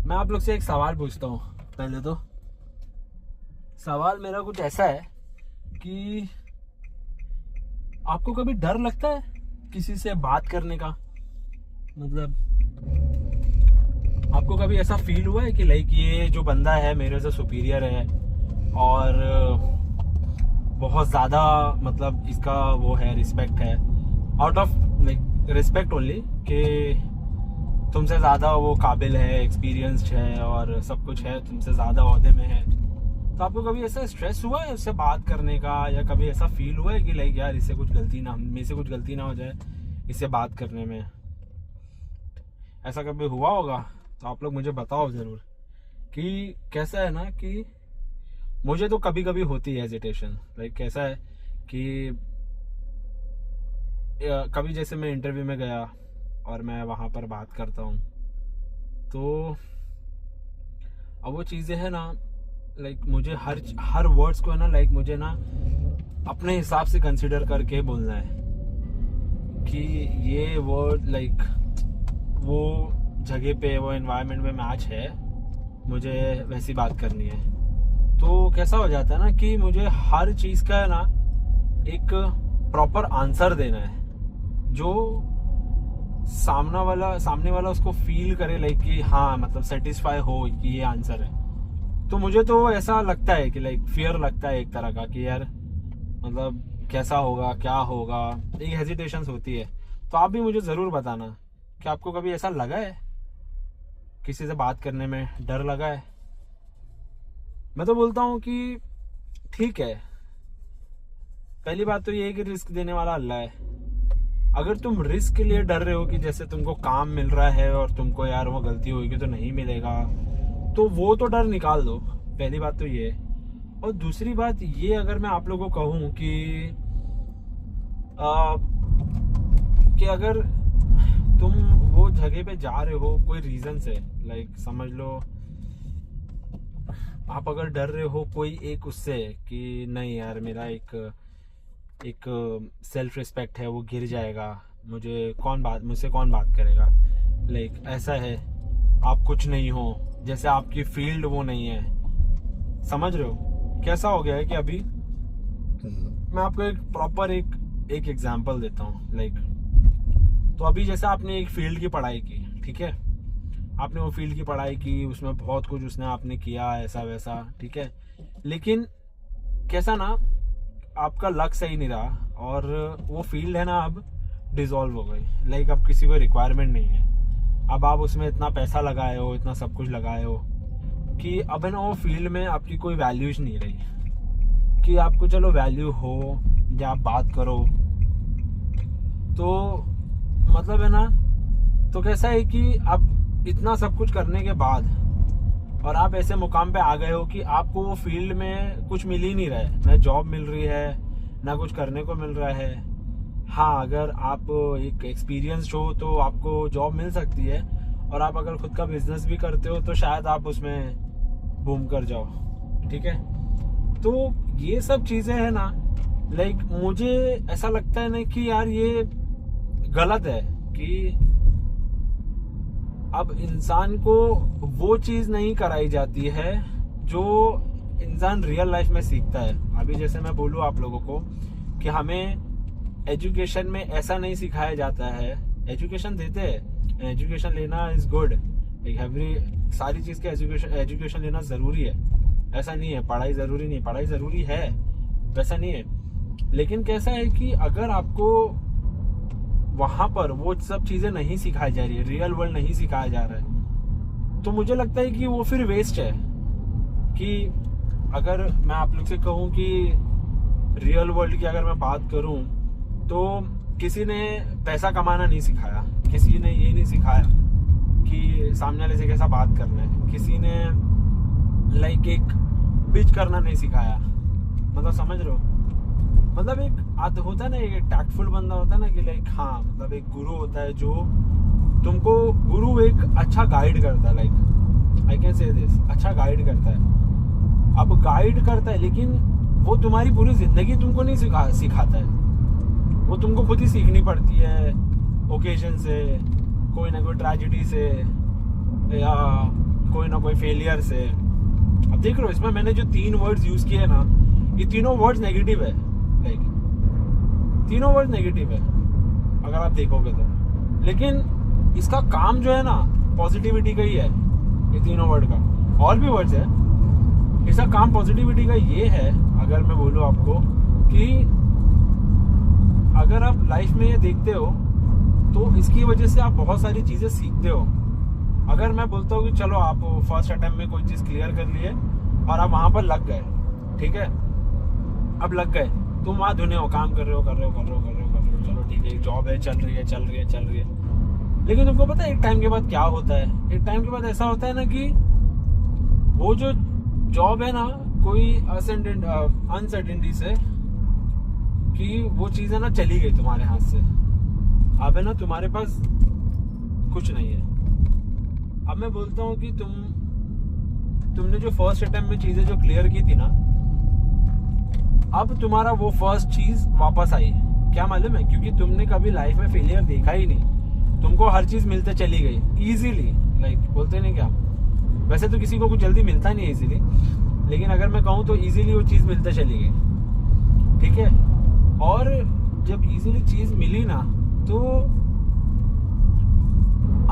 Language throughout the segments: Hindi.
मैं आप लोग से एक सवाल पूछता हूँ। पहले तो सवाल मेरा कुछ ऐसा है कि आपको कभी डर लगता है किसी से बात करने का? मतलब आपको कभी ऐसा फील हुआ है कि लाइक ये जो बंदा है मेरे से सुपीरियर है और बहुत ज़्यादा मतलब इसका वो है, रिस्पेक्ट है, out of like respect only, कि तुमसे ज़्यादा वो काबिल है, एक्सपीरियंस्ड है और सब कुछ है, तुमसे ज़्यादा ओहदे में है। तो आपको कभी ऐसा स्ट्रेस हुआ है उससे बात करने का, या कभी ऐसा फील हुआ है कि लाइक यार इससे कुछ गलती ना, मेरे से कुछ गलती ना हो जाए इससे बात करने में? ऐसा कभी हुआ होगा तो आप लोग मुझे बताओ ज़रूर कि कैसा है ना। कि मुझे तो कभी कभी होती है हेजिटेशन। लाइक कैसा है कि कभी जैसे मैं इंटरव्यू में गया और मैं वहाँ पर बात करता हूँ, तो अब वो चीज़ें हैं ना, लाइक मुझे हर वर्ड्स को है ना, लाइक मुझे ना अपने हिसाब से कंसिडर करके बोलना है कि ये वर्ड लाइक वो जगह पे, वो एनवायरनमेंट में मैच है, मुझे वैसी बात करनी है। तो कैसा हो जाता है ना कि मुझे हर चीज़ का है ना एक प्रॉपर आंसर देना है जो सामने वाला उसको फील करे, लाइक कि हाँ मतलब सेटिस्फाई हो कि ये आंसर है। तो मुझे तो ऐसा लगता है कि लाइक फियर लगता है एक तरह का कि यार मतलब कैसा होगा, क्या होगा, एक हेजिटेशन होती है। तो आप भी मुझे ज़रूर बताना कि आपको कभी ऐसा लगा है, किसी से बात करने में डर लगा है? मैं तो बोलता हूँ कि ठीक है, पहली बात तो ये है कि रिस्क देने वाला अल्लाह है। अगर तुम रिस्क के लिए डर रहे हो कि जैसे तुमको काम मिल रहा है और तुमको यार वो गलती होगी तो नहीं मिलेगा, तो वो तो डर निकाल दो। पहली बात तो ये। और दूसरी बात ये, अगर मैं आप लोगों को कहूँ कि अगर तुम वो जगह पे जा रहे हो कोई रीज़न से, लाइक समझ लो आप अगर डर रहे हो कोई एक उससे कि नहीं यार मेरा एक सेल्फ रिस्पेक्ट है वो गिर जाएगा, मुझसे कौन बात करेगा, लाइक ऐसा है, आप कुछ नहीं हो, जैसे आपकी फील्ड वो नहीं है। समझ रहे हो कैसा हो गया है कि अभी मैं आपको एक प्रॉपर एक एग्जांपल देता हूँ। लाइक तो अभी जैसे आपने एक फील्ड की पढ़ाई की, ठीक है, आपने वो फील्ड की पढ़ाई की, उसमें बहुत कुछ उसने आपने किया ऐसा वैसा, ठीक है, लेकिन कैसा ना आपका लक सही नहीं रहा और वो फील्ड है ना अब डिसॉल्व हो गई। लाइक अब किसी को रिक्वायरमेंट नहीं है। अब आप उसमें इतना पैसा लगाए हो, इतना सब कुछ लगाए हो कि अब है ना वो फील्ड में आपकी कोई वैल्यूज नहीं रही कि आपको चलो वैल्यू हो या आप बात करो। तो मतलब है ना, तो कैसा है कि आप इतना सब कुछ करने के बाद और आप ऐसे मुकाम पे आ गए हो कि आपको वो फील्ड में कुछ मिल ही नहीं रहा है, ना जॉब मिल रही है, ना कुछ करने को मिल रहा है। हाँ, अगर आप एक एक्सपीरियंस्ड हो तो आपको जॉब मिल सकती है, और आप अगर खुद का बिजनेस भी करते हो तो शायद आप उसमें बूम कर जाओ, ठीक है। तो ये सब चीज़ें हैं ना, लाइक मुझे ऐसा लगता है ना कि यार ये गलत है कि अब इंसान को वो चीज़ नहीं कराई जाती है जो इंसान रियल लाइफ में सीखता है। अभी जैसे मैं बोलूँ आप लोगों को कि हमें एजुकेशन में ऐसा नहीं सिखाया जाता है, एजुकेशन देते हैं, एजुकेशन लेना इज़ गुड, एवरी सारी चीज़ का एजुकेशन लेना ज़रूरी है, ऐसा नहीं है पढ़ाई ज़रूरी नहीं, पढ़ाई ज़रूरी है, वैसा नहीं है। लेकिन कैसा है कि अगर आपको वहाँ पर वो सब चीज़ें नहीं सिखाई जा रही है, रियल वर्ल्ड नहीं सिखाया जा रहा है, तो मुझे लगता है कि वो फिर वेस्ट है। कि अगर मैं आप लोग से कहूँ कि रियल वर्ल्ड की अगर मैं बात करूँ तो किसी ने पैसा कमाना नहीं सिखाया, किसी ने ये नहीं सिखाया कि सामने वाले से कैसा बात करना है, किसी ने लाइक एक पिच करना नहीं सिखाया। मतलब समझ रहे हो, मतलब एक होता है ना, एक टैक्टफुल बंदा होता है ना कि लाइक हाँ मतलब एक गुरु होता है जो तुमको, गुरु एक अच्छा गाइड करता है, like I can say this, अच्छा गाइड करता है। अब गाइड करता है लेकिन वो तुम्हारी पूरी जिंदगी तुमको नहीं सिखाता है, वो तुमको खुद ही सीखनी पड़ती है ओकेजन से, कोई ना कोई ट्रेजेडी से, या कोई ना कोई फेलियर से। अब देख रहे हो इसमें मैंने जो 3 वर्ड्स यूज किए ना, ये तीनों वर्ड्स नेगेटिव है, लाइक तीनों वर्ड नेगेटिव है अगर आप देखोगे तो। लेकिन इसका काम जो है ना पॉजिटिविटी का ही है, ये तीनों वर्ड का। और भी वर्ड्स है, इसका काम पॉजिटिविटी का ये है। अगर मैं बोलूँ आपको कि अगर आप लाइफ में ये देखते हो तो इसकी वजह से आप बहुत सारी चीज़ें सीखते हो। अगर मैं बोलता हूँ कि चलो आप फर्स्ट अटेम्प्ट में कोई चीज़ क्लियर कर लिए और आप वहाँ पर लग गए, ठीक है, अब लग गए, तुम वहाँ धुने हो, काम कर रहे हो, चलो ठीक है, जॉब है, चल रही है। लेकिन तुमको पता है एक टाइम के बाद क्या होता है? एक टाइम के बाद ऐसा होता है ना कि वो जो जॉब है ना, कोई अनसर्टेनिटी से कि वो चीज़ें ना चली गई तुम्हारे हाथ से, अब है ना तुम्हारे पास कुछ नहीं है। अब मैं बोलता हूँ कि तुमने जो फर्स्ट अटेम्प्ट में चीज़ें जो क्लियर की थी ना, अब तुम्हारा वो फर्स्ट चीज़ वापस आई। क्या मालूम है? क्योंकि तुमने कभी लाइफ में फेलियर देखा ही नहीं, तुमको हर चीज़ मिलते चली गई इजीली, लाइक बोलते नहीं क्या, वैसे तो किसी को कुछ जल्दी मिलता नहीं है इजीली, लेकिन अगर मैं कहूँ तो इजीली वो चीज़ मिलते चली गई, ठीक है। और जब इजीली चीज़ मिली ना तो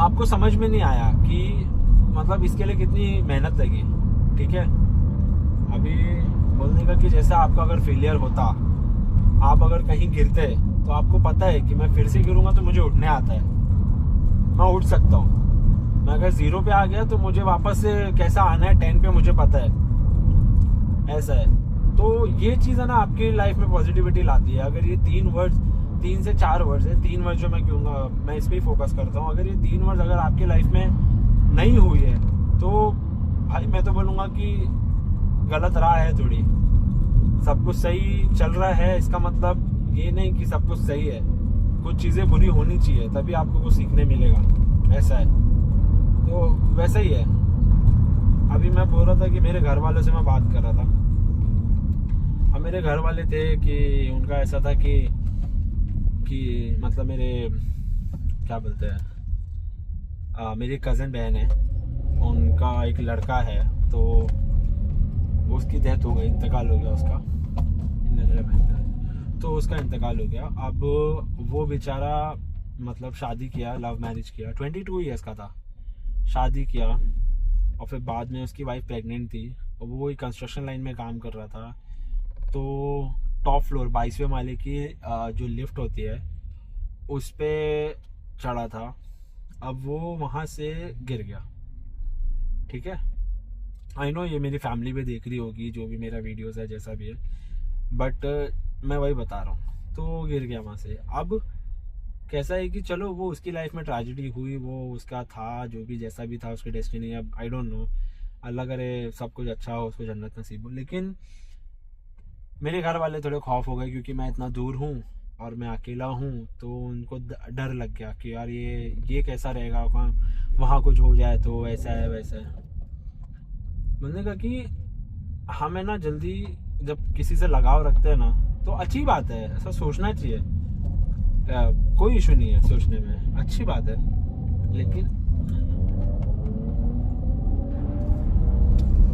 आपको समझ में नहीं आया कि मतलब इसके लिए कितनी मेहनत लगी, ठीक है। अभी बोलने का कि जैसा आपका अगर फेलियर होता, आप अगर कहीं गिरते तो आपको पता है कि मैं फिर से गिरूंगा तो मुझे उठने आता है, मैं उठ सकता हूँ। मैं अगर 0 पे आ गया तो मुझे वापस से कैसा आना है 10 पे मुझे पता है, ऐसा है। तो ये चीज़ है ना आपकी लाइफ में पॉजिटिविटी लाती है। अगर ये 3 से 4 वर्ड्स है, 3 वर्ड जो मैं कहूँगा, मैं इस पर ही फोकस करता हूँ। अगर ये 3 वर्ड अगर आपकी लाइफ में नहीं हुई है तो भाई मैं तो बोलूँगा कि गलत राह है थोड़ी। सब कुछ सही चल रहा है इसका मतलब ये नहीं कि सब कुछ सही है, कुछ चीज़ें बुरी होनी चाहिए तभी आपको कुछ सीखने मिलेगा, ऐसा है। तो वैसा ही है। अभी मैं बोल रहा था कि मेरे घर वालों से मैं बात कर रहा था। अब मेरे घर वाले थे कि उनका ऐसा था कि मतलब मेरे क्या बोलते हैं, मेरी कज़न बहन है, उनका एक लड़का है, तो उसकी डेथ हो गई, इंतकाल हो गया उसका, तो उसका इंतकाल हो गया। अब वो बेचारा मतलब शादी किया, लव मैरिज किया, 22 ईयर्स का था, शादी किया और फिर बाद में उसकी वाइफ प्रेग्नेंट थी और वो कंस्ट्रक्शन लाइन में काम कर रहा था। तो टॉप फ्लोर 22वें माले की जो लिफ्ट होती है उस पे चढ़ा था। अब वो वहाँ से गिर गया, ठीक है। आई नो ये मेरी फैमिली भी देख रही होगी, जो भी मेरा वीडियोस है जैसा भी है, बट मैं वही बता रहा हूँ। तो वो गिर गया वहाँ से। अब कैसा है कि चलो वो उसकी लाइफ में ट्रेजेडी हुई, वो उसका था, जो भी जैसा भी था उसकी डेस्टिनी, अब आई डोंट नो, अल्लाह करे सब कुछ अच्छा हो, उसको जन्नत नसीब हो। लेकिन मेरे घर वाले थोड़े खौफ हो गए क्योंकि मैं इतना दूर हूँ और मैं अकेला हूँ, तो उनको डर लग गया कि यार ये कैसा रहेगा, वहाँ कुछ हो जाए तो ऐसा है वैसा है। बोलने का कि हमें ना जल्दी जब किसी से लगाव रखते हैं ना तो अच्छी बात है, ऐसा सोचना चाहिए, कोई इशू नहीं है सोचने में, अच्छी बात है। लेकिन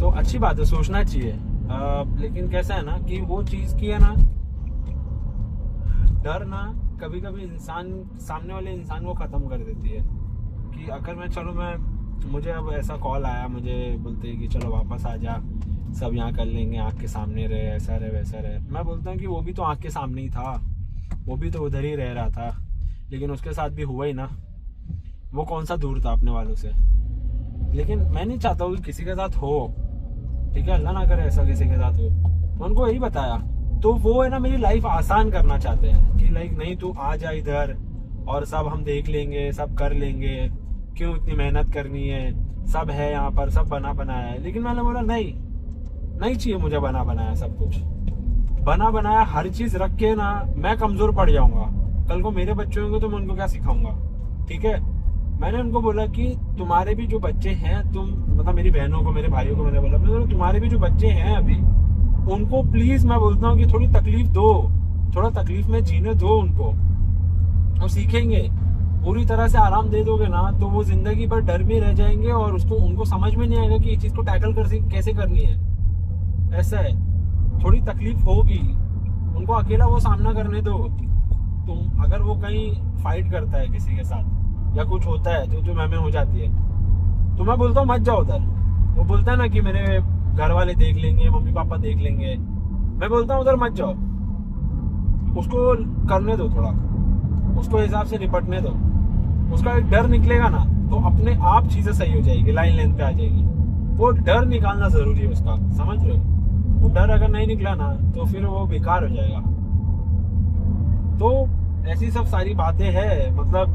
तो अच्छी बात है, सोचना चाहिए। लेकिन कैसा है ना कि वो चीज़ की है ना, डर ना कभी कभी इंसान, सामने वाले इंसान को ख़त्म कर देती है। कि अगर मुझे अब ऐसा कॉल आया, मुझे बोलते हैं कि चलो वापस आ जा, सब यहाँ कर लेंगे, आँख के सामने रहे, ऐसा रहे वैसा रहे। मैं बोलता हूँ कि वो भी तो आँख के सामने ही था, वो भी तो उधर ही रह रहा था, लेकिन उसके साथ भी हुआ ही ना। वो कौन सा दूर था अपने वालों से। लेकिन मैं नहीं चाहता हूँ कि किसी के साथ हो, ठीक है, अल्लाह ना करे ऐसा किसी के साथ हो। मैं उनको यही बताया, तो वो है ना मेरी लाइफ आसान करना चाहते हैं कि लाइक नहीं तू आ जा इधर और सब हम देख लेंगे, सब कर लेंगे, क्यों इतनी मेहनत करनी है, सब है यहाँ पर, सब बना बनाया है। लेकिन मैंने बोला नहीं चाहिए मुझे बना बनाया सब कुछ। बना बनाया हर चीज रख के ना मैं कमजोर पड़ जाऊंगा, कल को मेरे बच्चे होंगे तो मैं उनको क्या सिखाऊंगा, ठीक है। मैंने उनको बोला कि तुम्हारे भी जो बच्चे हैं, तुम मतलब मेरी बहनों को, मेरे भाइयों को मैंने बोला तुम्हारे भी जो बच्चे हैं अभी, उनको प्लीज मैं बोलता हूँ कि थोड़ी तकलीफ दो, थोड़ा तकलीफ में जीने दो उनको, वो सीखेंगे। पूरी तरह से आराम दे दोगे ना तो वो जिंदगी भर डर में रह जाएंगे और उनको समझ में नहीं आएगा कि ये चीज़ को टैकल कैसे करनी है। ऐसा है, थोड़ी तकलीफ होगी उनको, अकेला वो सामना करने दो। तुम अगर वो कहीं फाइट करता है किसी के साथ या कुछ होता है तो जो मैं हो जाती है, तो मैं बोलता हूँ मत जाओ उधर। वो बोलता है ना कि मेरे घर वाले देख लेंगे, मम्मी पापा देख लेंगे, मैं बोलता हूँ उधर मत जाओ, उसको करने दो, थोड़ा उसको हिसाब से निपटने दो। उसका एक डर निकलेगा ना तो अपने आप चीजें सही हो जाएगी, लाइन पे आ जाएगी। वो डर निकालना जरूरी है उसका, समझ रहे हो? वो डर अगर नहीं निकला ना तो फिर वो बेकार हो जाएगा। तो ऐसी सब सारी बातें हैं। मतलब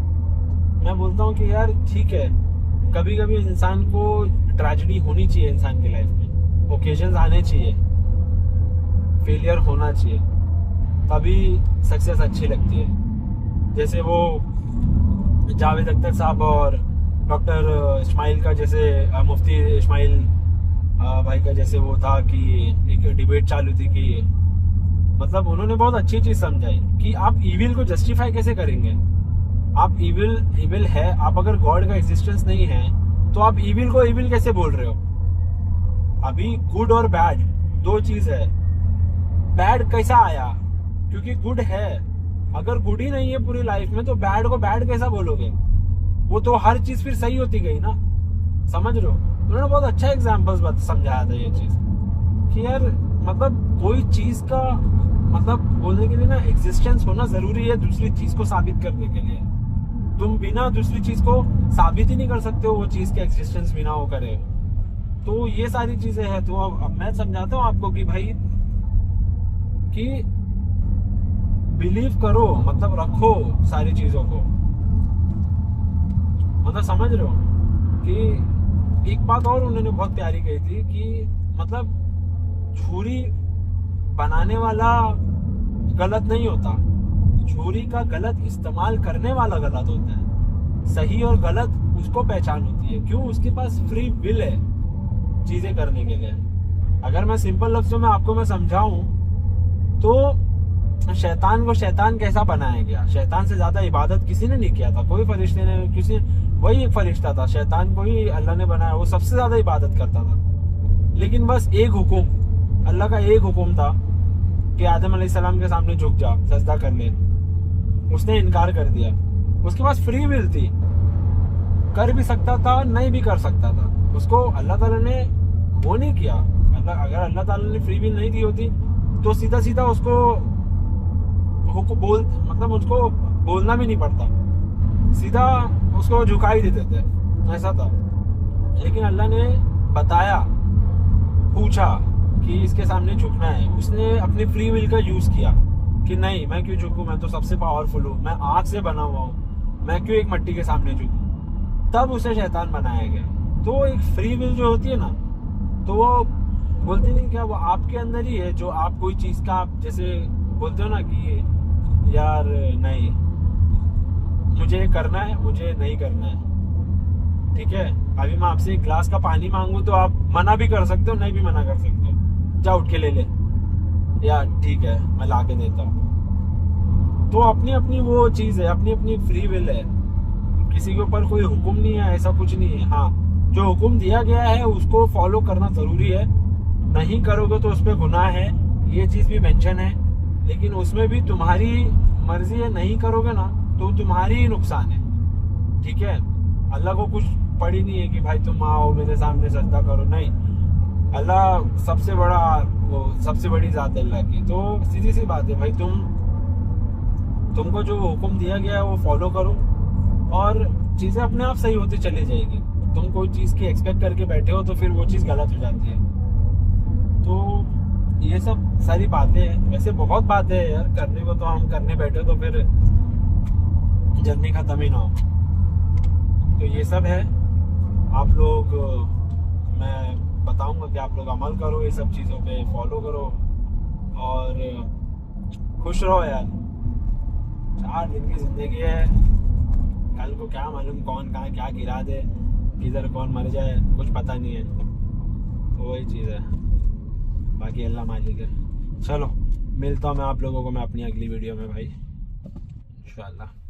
मैं बोलता हूँ कि यार ठीक है, कभी कभी इंसान को ट्रेजेडी होनी चाहिए इंसान की लाइफ में, ओकेजन आने चाहिए, फेलियर होना चाहिए, तभी सक्सेस अच्छी लगती है। जैसे वो जावेद अख्तर साहब और डॉक्टर इस्माइल का, जैसे मुफ्ती इस्माइल भाई का जैसे वो था कि एक डिबेट चालू थी कि मतलब उन्होंने बहुत अच्छी चीज समझाई कि आप इविल को जस्टिफाई कैसे करेंगे। आप इविल है, आप अगर गॉड का एग्जिस्टेंस नहीं है तो आप इविल को इविल कैसे बोल रहे हो? अभी गुड और बैड दो चीज है। बैड कैसा आया? क्योंकि गुड है। अगर गुड ही नहीं है पूरी लाइफ में तो बैड को बैड कैसा बोलोगे? वो तो हर चीज फिर सही होती गई ना, समझ रहे हो? उन्होंने बहुत अच्छा एग्जाम्पल समझाया था ये चीज कि यार मतलब कोई चीज का मतलब बोलने के लिए ना एग्जिस्टेंस होना जरूरी है दूसरी चीज को साबित करने के लिए। तुम बिना दूसरी चीज को साबित ही नहीं कर सकते हो वो चीज के एग्जिस्टेंस बिना वो करे। तो ये सारी चीजें हैं। तो अब मैं समझाता हूँ आपको कि भाई कि बिलीव करो, मतलब रखो सारी चीजों को, मतलब समझ रहे हो? कि एक बात और उन्होंने बहुत प्यारी कही थी कि मतलब छुरी बनाने वाला गलत नहीं होता, छुरी का गलत इस्तेमाल करने वाला गलत होता है। सही और गलत उसको पहचान होती है, क्यों? उसके पास फ्री विल है चीजें करने के लिए। अगर मैं सिंपल लफ्जों में आपको मैं समझाऊं तो शैतान को शैतान कैसा बनाया गया? शैतान से ज्यादा इबादत किसी ने नहीं किया था, कोई फरिश्ते ने, वही एक फरिश्ता था, शैतान को ही अल्लाह ने बनाया, वो सबसे ज्यादा इबादत करता था। लेकिन बस एक हुक्म, अल्लाह का एक हुक्म था कि आदम अलैहिस्सलाम के सामने झुक जा, सजदा कर ले। उसने इनकार कर दिया। उसके पास फ्री विल थी, कर भी सकता था, नहीं भी कर सकता था। उसको अल्लाह ताला ने वो नहीं किया। अगर अल्लाह ताला ने फ्री विल नहीं दी होती तो सीधा सीधा उसको मतलब उसको बोलना भी नहीं पड़ता, सीधा उसको झुका ही देते थे, ऐसा था। लेकिन अल्लाह ने बताया, पूछा कि इसके सामने झुकना है, उसने अपनी फ्री विल का यूज किया कि नहीं मैं क्यों झुकूं, मैं तो सबसे पावरफुल हूँ, मैं आग से बना हुआ हूँ, मैं क्यों एक मिट्टी के सामने झुकूं। तब उसे शैतान बनाया गया। तो एक फ्री विल जो होती है ना, तो वो बोलते नहीं क्या, वो आपके अंदर ही है। जो आप कोई चीज का आप जैसे बोलते हो ना कि यार नहीं मुझे करना है, मुझे नहीं करना है, ठीक है। अभी मैं आपसे एक ग्लास का पानी मांगू तो आप मना भी कर सकते हो, नहीं भी मना कर सकते हो, जा उठ के ले ले, या ठीक है मैं ला के देता हूँ। तो अपनी अपनी वो चीज है, अपनी अपनी फ्री विल है, किसी के ऊपर कोई हुक्म नहीं है, ऐसा कुछ नहीं है। हाँ, जो हुक्म दिया गया है उसको फॉलो करना जरूरी है, नहीं करोगे तो उस पर गुनाह है, ये चीज भी मेंशन है। लेकिन उसमें भी तुम्हारी मर्जी है, नहीं करोगे ना तो तुम्हारी ही नुकसान है, ठीक है। अल्लाह को कुछ पड़ी नहीं है कि भाई तुम आओ मेरे सामने सजदा करो, नहीं। अल्लाह सबसे बड़ा, वो सबसे बड़ी जात है अल्लाह की। तो सीधी सी बात है भाई, तुमको जो हुक्म दिया गया है वो फॉलो करो और चीजें अपने आप सही होती चली जाएगी। तुम कोई चीज की एक्सपेक्ट करके बैठे हो तो फिर वो चीज गलत हो जाती है। तो ये सब सारी बातें हैं, वैसे बहुत बातें हैं यार करने को, तो हम करने बैठे तो फिर जर्नी खत्म ही ना हो। तो ये सब है, आप लोग, मैं बताऊंगा कि आप लोग अमल करो, ये सब चीज़ों पे फॉलो करो और खुश रहो यार। 4 दिन की जिंदगी है, कल को क्या मालूम कौन कहाँ क्या गिरा दे, किधर कौन मर जाए, कुछ पता नहीं है। तो वही चीज़ है, बाकी अल्लाह मालिक है। चलो मिलता हूँ मैं आप लोगों को मैं अपनी अगली वीडियो में भाई, इंशाल्लाह।